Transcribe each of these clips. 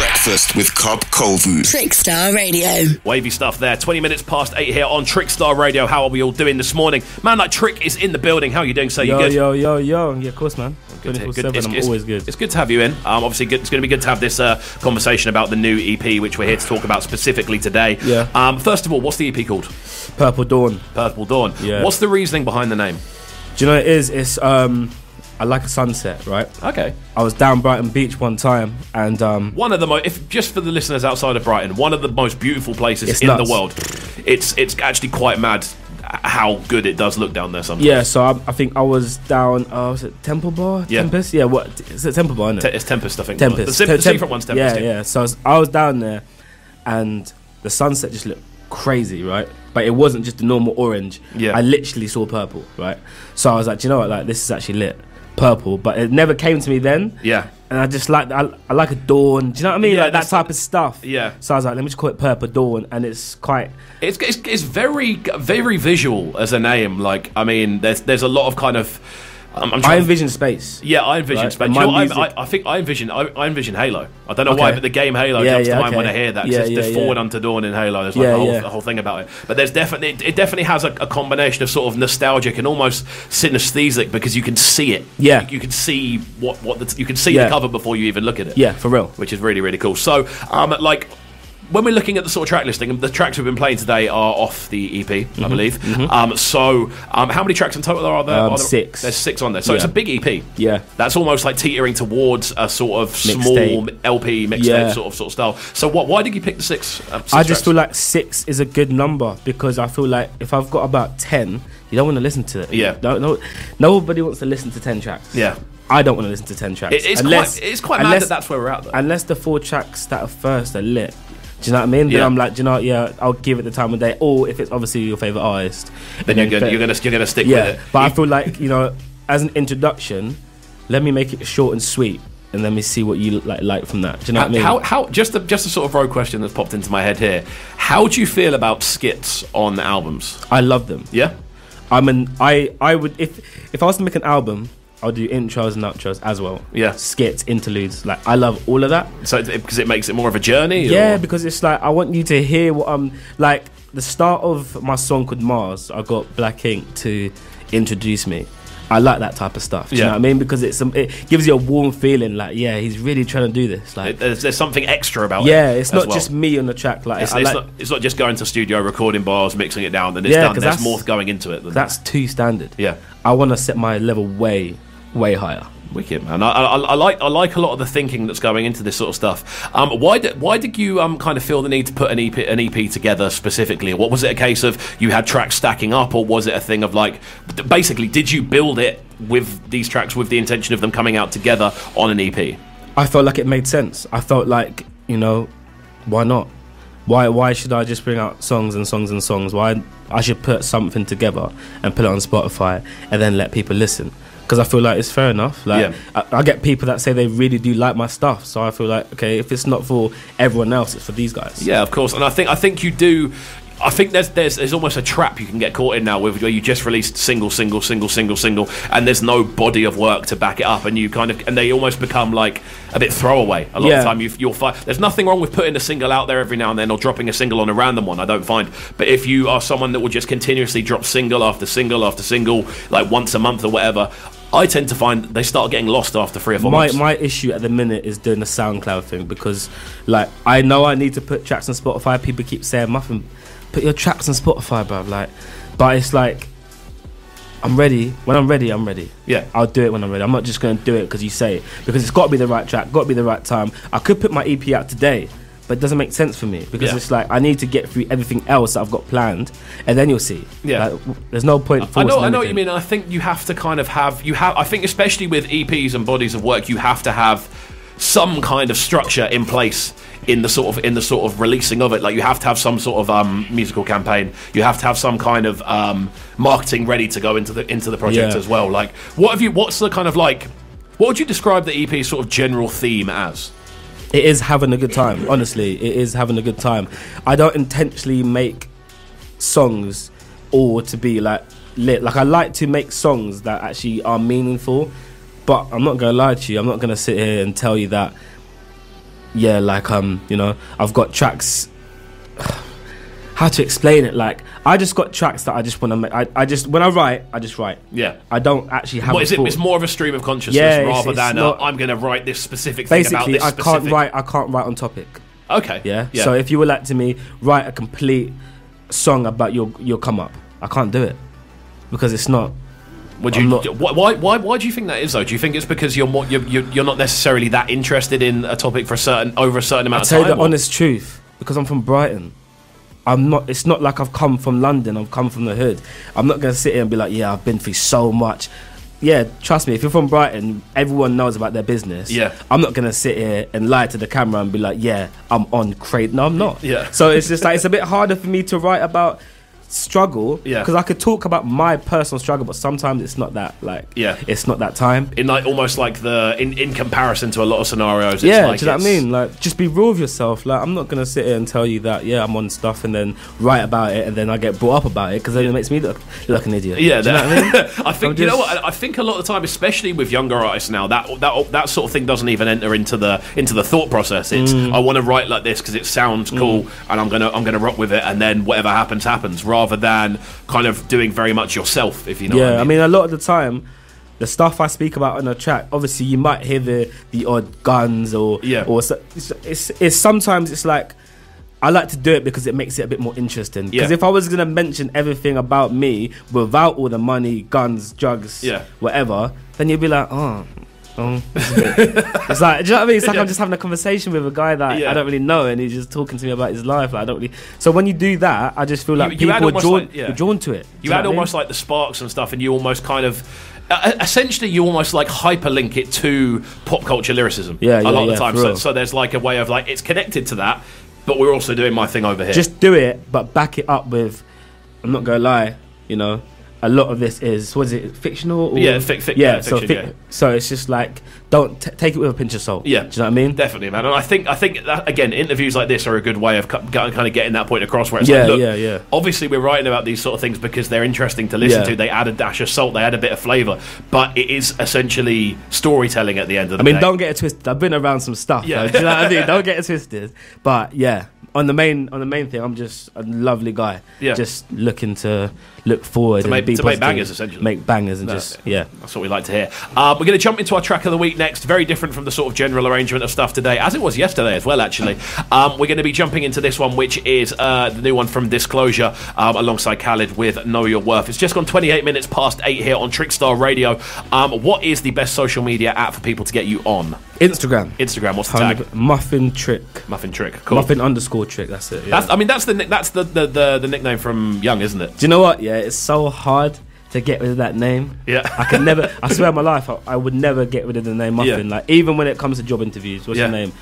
Breakfast with KXVU. Trickstar Radio. Wavy stuff there. 20 minutes past 8 here on Trickstar Radio. How are we all doing this morning? Man like Trick is in the building. How are you doing, sir? You good? Yo. Yeah, of course, man. Good. 24/7, I'm always good. It's good to have you in. Obviously, it's going to be good to have this conversation about the new EP, which we're here to talk about specifically today. Yeah. First of all, what's the EP called? Purple Dawn. Purple Dawn. Yeah. What's the reasoning behind the name? Do you know what it is? It's I like a sunset, right? Okay. I was down Brighton Beach one time, and one of the most, just for the listeners outside of Brighton, one of the most beautiful places in the world. It's actually quite mad how good it does look down there sometimes. Yeah, so I think I was down, was it Temple Bar? Yeah. Tempest? Yeah, what? Is it Temple Bar, isn't it? It's Tempest, I think. Tempest. The secret one's Tempest. Yeah. So I was down there, and the sunset just looked crazy, right? But it wasn't just the normal orange. Yeah. I literally saw purple, right? So I was like, do you know what? Like, this is actually lit. Purple, but it never came to me then. Yeah. And I just like, I like a dawn. Do you know what I mean? Yeah, like that type of stuff. Yeah. So I was like, let me just call it Purple Dawn, and it's quite. It's very visual as a name. Like, I mean, there's a lot of kind of. I envision space. Yeah, I envision space. You know what, I think I envision Halo. I don't know why, but the game Halo jumps to mind when I hear that. There's Forward Unto Dawn in Halo. There's like a whole thing about it. But there's it definitely has a combination of sort of nostalgic and almost synesthetic, because you can see it. Yeah, you can see you can see the cover before you even look at it. Yeah, for real. Which is really, really cool. So, like, when we're looking at the sort of track listing, the tracks we've been playing today are off the EP, I believe. So, how many tracks in total are there? 6. There's 6 on there. So it's a big EP. Yeah. That's almost like teetering towards a sort of small LP mixtape sort of style. So why did you pick the 6? I just feel like 6 is a good number, because I feel like if I've got about 10, you don't want to listen to it. Yeah. Nobody wants to listen to 10 tracks. Yeah. I don't want to listen to 10 tracks. It's quite mad that's where we're at, though. Unless the 4 tracks that are first are lit. Do you know what I mean? Then I'm like, do you know, I'll give it the time of day. Or if it's obviously your favourite artist, then you're gonna stick with it. But I feel like, as an introduction, let me make it short and sweet, and let me see what you like from that. Do you know what I mean? How just a sort of rogue question that's popped into my head here. How do you feel about skits on albums? I love them. Yeah. I would, if I was to make an album, I'll do intros and outros as well. Yeah. Skits, interludes. Like, I love all of that. So because it makes it more of a journey? Yeah, because it's like, I want you to hear what I'm... Like, the start of my song called Mars, I got Black Ink to introduce me. I like that type of stuff. Do you know what I mean? Because it gives you a warm feeling, like, yeah, he's really trying to do this. Like, there's something extra about it. Yeah, it's not just me on the track. Like, it's not just going to studio, recording bars, mixing it down, then it's done. There's more going into it. That's too standard. Yeah. I want to set my level way higher. Wicked, man. I like a lot of the thinking that's going into this sort of stuff. Why did you kind of feel the need to put an EP together specifically? What was it, a case of you had tracks stacking up, or was it a thing of like, basically, did you build it with these tracks with the intention of them coming out together on an EP? I felt like it made sense. I felt like, why not? Why should I just bring out songs and songs and songs? Why I should put something together and put it on Spotify and then let people listen? Because I feel like it's fair enough. Like, I get people that say they really do like my stuff, so I feel like, okay, if it's not for everyone else, it's for these guys. Yeah, of course. And I think you do. I think there's almost a trap you can get caught in now, where you just released single, and there's no body of work to back it up, and and they almost become like a bit throwaway. A lot of the time, you'll find there's nothing wrong with putting a single out there every now and then, or dropping a single on a random one. I don't find, but if you are someone that will just continuously drop single after single after single, like once a month or whatever, I tend to find they start getting lost after 3 or 4 months. My issue at the minute is doing the SoundCloud thing, because like, I know I need to put tracks on Spotify. People keep saying, Muffin, put your tracks on Spotify, bruv. Like, but it's like, I'm ready. When I'm ready, I'm ready. Yeah, I'll do it when I'm ready. I'm not just going to do it because you say it, because it's got to be the right track, got to be the right time. I could put my EP out today, but it doesn't make sense for me, because it's like, I need to get through everything else that I've got planned, and then you'll see. Yeah, like, there's no point. I know what you mean. I think you have to kind of I think especially with EPs and bodies of work, you have to have some kind of structure in place in the sort of releasing of it. Like, you have to have some sort of musical campaign. You have to have some kind of marketing ready to go into the project as well. Like, what's the kind of like, what would you describe the EP's sort of general theme as? It is having a good time. Honestly, it is having a good time. I don't intentionally make songs all to be like lit. Like, I like to make songs that actually are meaningful, but I'm not gonna lie to you. I'm not gonna sit here and tell you that yeah, like you know, I've got tracks. How to explain it? Like, I just got tracks that I just want to make. I just, when I write, I just write. Yeah. I don't actually have. What is it? It's more of a stream of consciousness rather than I'm going to write this specific thing about this specific. Basically, I can't write on topic. Okay. Yeah. So if you were like to me, write a complete song about your come up, I can't do it because it's not. Would you? Why do you think that is though? Do you think it's because you're not necessarily that interested in a topic for a certain amount of time? I'll tell you the honest truth, because I'm from Brighton. I'm not. It's not like I've come from London. I've come from the hood. I'm not gonna sit here and be like, yeah, I've been through so much. Yeah, trust me. If you're from Brighton, everyone knows about their business. Yeah. I'm not gonna sit here and lie to the camera and be like, yeah, I'm on crate. No, I'm not. Yeah. So it's just like it's a bit harder for me to write about struggle, because I could talk about my personal struggle, but sometimes it's not that, like, it's not that time in like almost like the in comparison to a lot of scenarios. It's like, do you know what I mean? Like, just be real with yourself. Like, I'm not gonna sit here and tell you that I'm on stuff and then write about it and then I get brought up about it, because then it makes me look like an idiot. Yeah, do you know what I mean? I think you know what I think a lot of the time, especially with younger artists now, that sort of thing doesn't even enter into the thought process. It's I want to write like this because it sounds cool and I'm gonna rock with it, and then whatever happens, rather than kind of doing very much yourself, if you know what I mean. I mean, a lot of the time, the stuff I speak about on a track, obviously you might hear the odd guns or it's sometimes it's like, I like to do it because it makes it a bit more interesting. Because if I was going to mention everything about me without all the money, guns, drugs, whatever, then you'd be like, it's like, do you know what I mean? It's like I'm just having a conversation with a guy that I don't really know, and he's just talking to me about his life. Like, I don't really. So when you do that, I just feel like people are drawn to it. You add almost like the sparks and stuff, and you almost kind of. Essentially, you almost like hyperlink it to pop culture lyricism. A lot of the time. So there's like a way of like, it's connected to that, but we're also doing my thing over here. Just do it, but back it up with. I'm not gonna lie, you know. A lot of this is, was it fictional? Or? Fiction. So it's just like, don't take it with a pinch of salt. Yeah, do you know what I mean? Definitely, man. And I think that, again, interviews like this are a good way of kind of getting that point across. Where it's like, look, obviously we're writing about these sort of things because they're interesting to listen to. They add a dash of salt. They add a bit of flavour, but it is essentially storytelling at the end of the day. I mean, don't get it twisted. I've been around some stuff. Yeah, do you know what I mean? Don't get it twisted. But yeah. On the main thing, I'm just a lovely guy. Yeah. Just looking to look forward to make bangers, essentially. Make bangers and that's what we like to hear. We're going to jump into our track of the week next. Very different from the sort of general arrangement of stuff today, as it was yesterday as well, actually. We're going to be jumping into this one, which is the new one from Disclosure, alongside Khaled with Know Your Worth. It's just gone 28 minutes past 8 here on Trickstar Radio. What is the best social media app for people to get you on? Instagram. What's the tag? Muffin Trick. Cool. Muffin_Trick. That's it. Yeah. That's the nickname from Young, isn't it? Do you know what? Yeah, it's so hard to get rid of that name. Yeah, I can never. I swear on my life, I would never get rid of the name Muffin. Like, even when it comes to job interviews, what's your name?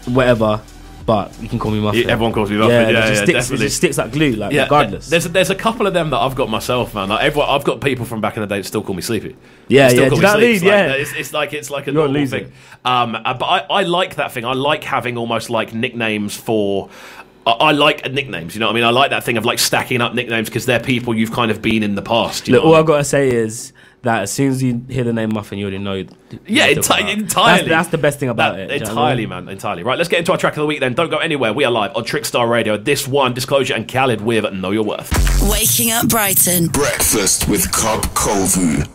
Whatever. But you can call me Muffin. Everyone calls me Muffin. It just sticks like glue. Like, regardless. There's a couple of them that I've got myself, man. Like, I've got people from back in the day that still call me Sleepy. Yeah. Do you know what I mean? It's like a normal thing. But I like that thing. I like having almost like nicknames for. I like nicknames, you know what I mean? I like that thing of like stacking up nicknames because they're people you've kind of been in the past. Look, all I've got to say is that as soon as you hear the name Muffin, you already know. Entirely. That's the best thing about it. Entirely, man. Entirely. Right, let's get into our track of the week then. Don't go anywhere. We are live on Trickstar Radio. This one, Disclosure and Khaled with Know Your Worth. Waking up Brighton. Breakfast with KXVU.